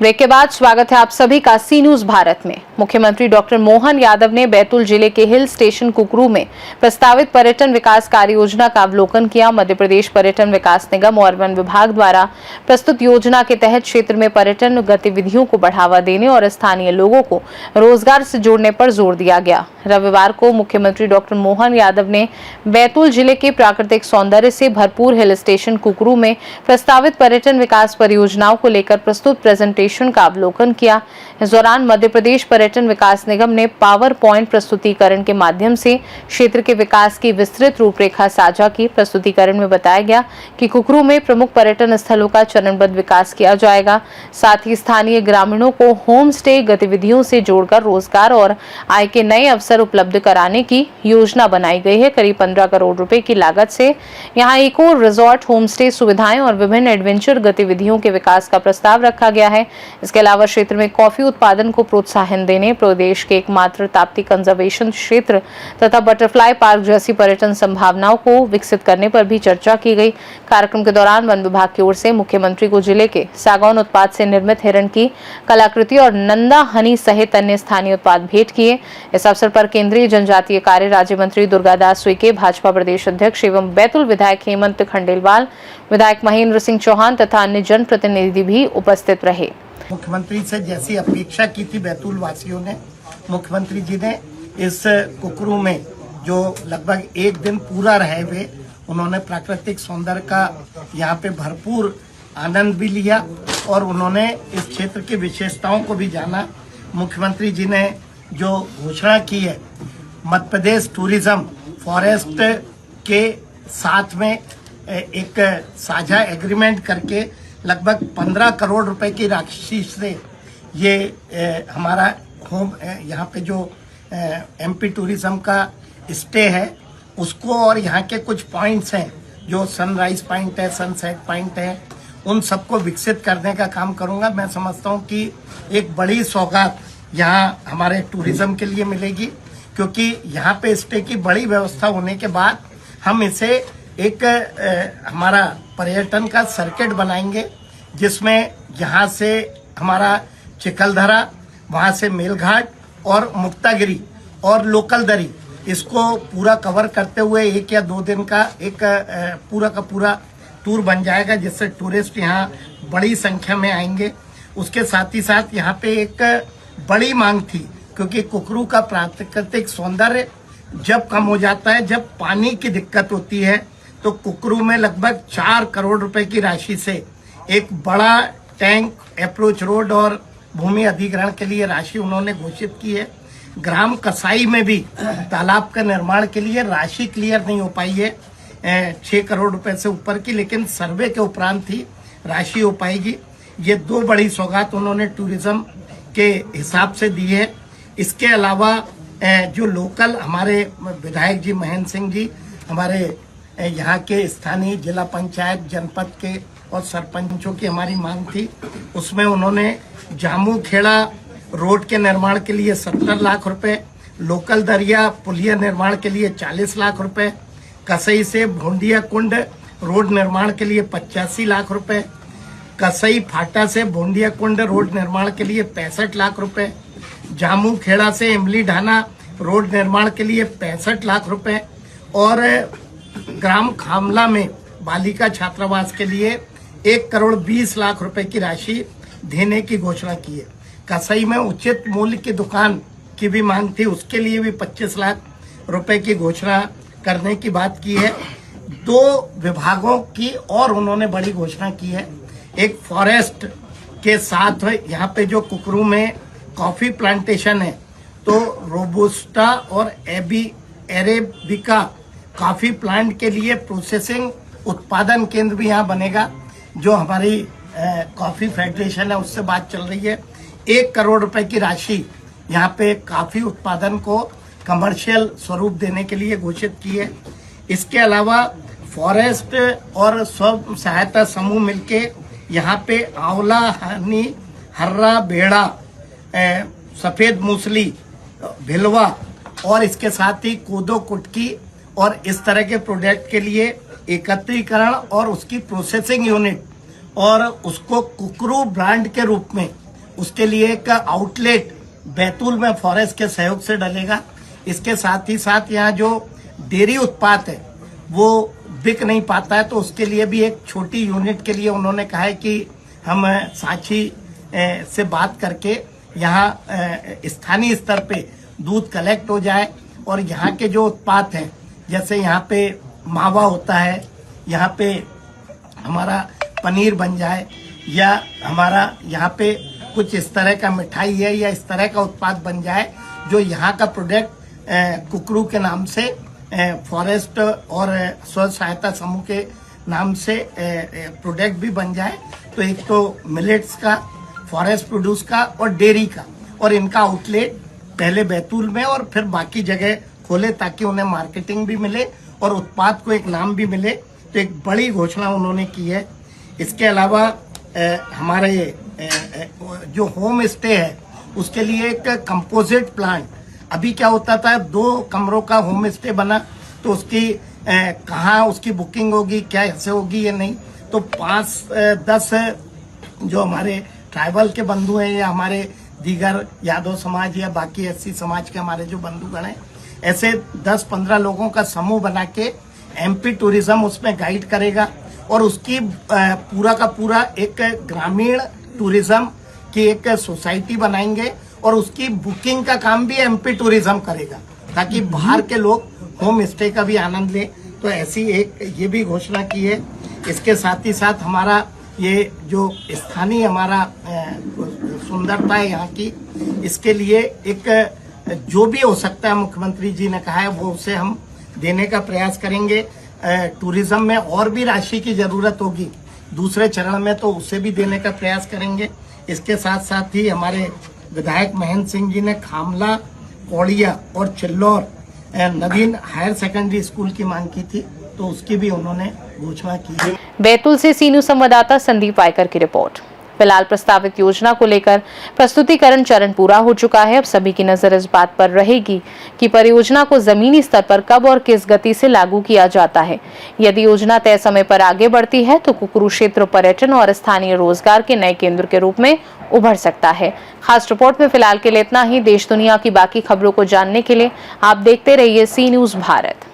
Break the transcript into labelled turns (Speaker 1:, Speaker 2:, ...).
Speaker 1: Break के बाद स्वागत है आप सभी का सी न्यूज भारत में। मुख्यमंत्री डॉक्टर मोहन यादव ने बैतूल जिले के हिल स्टेशन कुकरू में प्रस्तावित पर्यटन विकास कार्य योजना का अवलोकन किया। मध्य प्रदेश पर्यटन विकास निगम और वन विभाग द्वारा प्रस्तुत योजना के तहत क्षेत्र में पर्यटन गतिविधियों को बढ़ावा देने और स्थानीय लोगों को रोजगार से जोड़ने पर जोर दिया गया। रविवार को मुख्यमंत्री डॉक्टर मोहन यादव ने बैतूल जिले के प्राकृतिक सौंदर्य से भरपूर हिल स्टेशन कुकरू में प्रस्तावित पर्यटन विकास परियोजनाओं को लेकर प्रस्तुत प्रेजेंटेशन का अवलोकन किया। इस दौरान मध्य प्रदेश पर्यटन विकास निगम ने पावर पॉइंट प्रस्तुतिकरण के माध्यम से क्षेत्र के विकास की विस्तृत रूपरेखा साझा की। प्रस्तुतिकरण में बताया गया कि कुकरू में प्रमुख पर्यटन स्थलों का चरणबद्ध विकास किया जाएगा। साथ ही स्थानीय ग्रामीणों को होम स्टे गतिविधियों से जोड़कर रोजगार और आय के नए अवसर उपलब्ध कराने की योजना बनाई गई है। करीब 15 करोड़ रुपए की लागत से यहाँ इको रिजॉर्ट, होम स्टे सुविधाएं और विभिन्न एडवेंचर गतिविधियों के विकास का प्रस्ताव रखा गया है। इसके अलावा क्षेत्र में कॉफी उत्पादन को प्रोत्साहन देने, प्रदेश के एकमात्र ताप्ती कंजर्वेशन क्षेत्र तथा बटरफ्लाई पार्क जैसी पर्यटन संभावनाओं को विकसित करने पर भी चर्चा की गई। कार्यक्रम के दौरान वन विभाग की ओर से मुख्यमंत्री को जिले के सागौन उत्पाद से निर्मित हिरण की कलाकृति और नंदा हनी सहित अन्य स्थानीय उत्पाद भेंट किए। इस अवसर पर केंद्रीय जनजातीय कार्य राज्य मंत्री दुर्गादास उइके, भाजपा प्रदेश अध्यक्ष एवं बैतूल विधायक हेमंत खंडेलवाल, विधायक महेंद्र सिंह चौहान तथा अन्य जनप्रतिनिधि भी उपस्थित रहे।
Speaker 2: मुख्यमंत्री से जैसी अपेक्षा की थी बैतूल वासियों ने, मुख्यमंत्री जी ने इस कुकरू में जो लगभग एक दिन पूरा रहे हुए उन्होंने प्राकृतिक सौंदर्य का यहाँ पे भरपूर आनंद भी लिया और उन्होंने इस क्षेत्र की विशेषताओं को भी जाना। मुख्यमंत्री जी ने जो घोषणा की है मध्य प्रदेश टूरिज्म फॉरेस्ट के साथ में एक साझा एग्रीमेंट करके लगभग 15 करोड़ रुपए की राशि से ये हमारा होम यहाँ पे जो एमपी टूरिज्म का स्टे है उसको और यहाँ के कुछ पॉइंट्स हैं जो सनराइज पॉइंट है, सनसेट पॉइंट है, उन सबको विकसित करने का काम करूँगा। मैं समझता हूँ कि एक बड़ी सौगात यहाँ हमारे टूरिज्म के लिए मिलेगी, क्योंकि यहाँ पे स्टे की बड़ी व्यवस्था होने के बाद हम इसे एक हमारा पर्यटन का सर्किट बनाएंगे, जिसमें यहाँ से हमारा चिखलदरा, वहाँ से मेलघाट और मुक्तागिरी और लोकल दरी, इसको पूरा कवर करते हुए 1 या 2 दिन का एक पूरा का पूरा टूर बन जाएगा, जिससे टूरिस्ट यहाँ बड़ी संख्या में आएंगे। उसके साथ ही साथ यहाँ पे एक बड़ी मांग थी, क्योंकि कुकरू का प्राकृतिक सौंदर्य जब कम हो जाता है, जब पानी की दिक्कत होती है, तो कुकरू में लगभग 4 करोड़ रुपए की राशि से एक बड़ा टैंक, अप्रोच रोड और भूमि अधिग्रहण के लिए राशि उन्होंने घोषित की है। ग्राम कसाई में भी तालाब का निर्माण के लिए राशि क्लियर नहीं हो पाई है 6 करोड़ रुपए से ऊपर की, लेकिन सर्वे के उपरांत ही राशि हो पाएगी। ये 2 बड़ी सौगात उन्होंने टूरिज्म के हिसाब से दी है। इसके अलावा जो लोकल हमारे विधायक जी महेंद्र सिंह जी, हमारे यहाँ के स्थानीय जिला पंचायत, जनपद के और सरपंचों की हमारी मांग थी, उसमें उन्होंने जामू खेड़ा रोड के निर्माण के लिए 70 लाख रुपए, लोकल दरिया पुलिया निर्माण के लिए 40 लाख रुपए, कसई से भोंडिया कुंड रोड निर्माण के लिए 85 लाख रुपए, कसई फाटा से भोंडिया कुंड रोड निर्माण के लिए 65 लाख रुपए, जामू खेड़ा से इमली ढाना रोड निर्माण के लिए 65 लाख रुपए और ग्राम खामला में बालिका छात्रावास के लिए 1 करोड़ 20 लाख रुपए की राशि देने की घोषणा की है। कसई में उचित मूल्य की दुकान की भी मांग थी, उसके लिए भी 25 लाख रुपए की घोषणा करने की बात की है। 2 विभागों की और उन्होंने बड़ी घोषणा की है। एक फॉरेस्ट के साथ यहाँ पे जो कुकरू में कॉफी प्लांटेशन है, तो रोबुस्टा और अरेबिका कॉफी प्लांट के लिए प्रोसेसिंग उत्पादन केंद्र भी यहाँ बनेगा। जो हमारी कॉफी फेडरेशन है उससे बात चल रही है। 1 करोड़ रुपए की राशि यहाँ पे कॉफी उत्पादन को कमर्शियल स्वरूप देने के लिए घोषित की है। इसके अलावा फॉरेस्ट और स्व सहायता समूह मिलके यहाँ पे आंवला, हनी, हर्रा, बेड़ा, सफेद मूसली, भिलवा और इसके साथ ही कोदो, कुटकी और इस तरह के प्रोडक्ट के लिए एकत्रीकरण और उसकी प्रोसेसिंग यूनिट और उसको कुकरू ब्रांड के रूप में उसके लिए एक आउटलेट बैतूल में फॉरेस्ट के सहयोग से डलेगा। इसके साथ ही साथ यहाँ जो डेयरी उत्पाद है वो बिक नहीं पाता है, तो उसके लिए भी एक छोटी यूनिट के लिए उन्होंने कहा है कि हम सांची से बात करके यहाँ स्थानीय स्तर पे दूध कलेक्ट हो जाए और यहाँ के जो उत्पाद हैं, जैसे यहाँ पे मावा होता है, यहाँ पे हमारा पनीर बन जाए, या हमारा यहाँ पे कुछ इस तरह का मिठाई है या इस तरह का उत्पाद बन जाए जो यहाँ का प्रोडक्ट कुकरू के नाम से फॉरेस्ट और स्व सहायता समूह के नाम से प्रोडक्ट भी बन जाए। तो एक तो मिलेट्स का, फॉरेस्ट प्रोड्यूस का और डेयरी का, और इनका आउटलेट पहले बैतूल में और फिर बाकी जगह खोले ताकि उन्हें मार्केटिंग भी मिले और उत्पाद को एक नाम भी मिले। तो एक बड़ी घोषणा उन्होंने की है। इसके अलावा हमारे जो होम स्टे है उसके लिए एक कंपोजिट प्लांट, अभी क्या होता था 2 कमरों का होम स्टे बना तो उसकी कहाँ उसकी बुकिंग होगी, क्या ऐसे होगी ये नहीं, तो 5-10 जो हमारे ट्राइबल के बंधु हैं या हमारे दीगर यादव समाज या बाकी एससी समाज के हमारे जो बंधुगण हैं, ऐसे 10-15 लोगों का समूह बना के एमपी टूरिज्म उसमें गाइड करेगा और उसकी पूरा का पूरा एक ग्रामीण टूरिज्म की एक सोसाइटी बनाएंगे और उसकी बुकिंग का काम भी एमपी टूरिज्म करेगा ताकि बाहर के लोग होम स्टे का भी आनंद लें। तो ऐसी एक ये भी घोषणा की है। इसके साथ ही साथ हमारा ये जो स्थानीय हमारा सुंदरता है यहाँ की, इसके लिए एक जो भी हो सकता है मुख्यमंत्री जी ने कहा है वो उसे हम देने का प्रयास करेंगे। टूरिज्म में और भी राशि की जरूरत होगी दूसरे चरण में, तो उसे भी देने का प्रयास करेंगे। इसके साथ साथ ही हमारे विधायक महेंद्र सिंह जी ने खामला, कौड़िया और चिल्लौर नवीन हायर सेकेंडरी स्कूल की मांग की थी, तो उसकी भी उन्होंने घोषणा की है।
Speaker 1: बैतूल से सी न्यूज संवाददाता संदीप वायकर की रिपोर्ट। फिलहाल प्रस्तावित योजना को लेकर प्रस्तुतिकरण चरण पूरा हो चुका है। अब सभी की नजर इस बात पर रहेगी कि परियोजना को जमीनी स्तर पर कब और किस गति से लागू किया जाता है। यदि योजना तय समय पर आगे बढ़ती है तो कुकरू क्षेत्र पर्यटन और स्थानीय रोजगार के नए केंद्र के रूप में उभर सकता है। खास रिपोर्ट में फिलहाल के लिए इतना ही। देश दुनिया की बाकी खबरों को जानने के लिए आप देखते रहिए सी न्यूज भारत।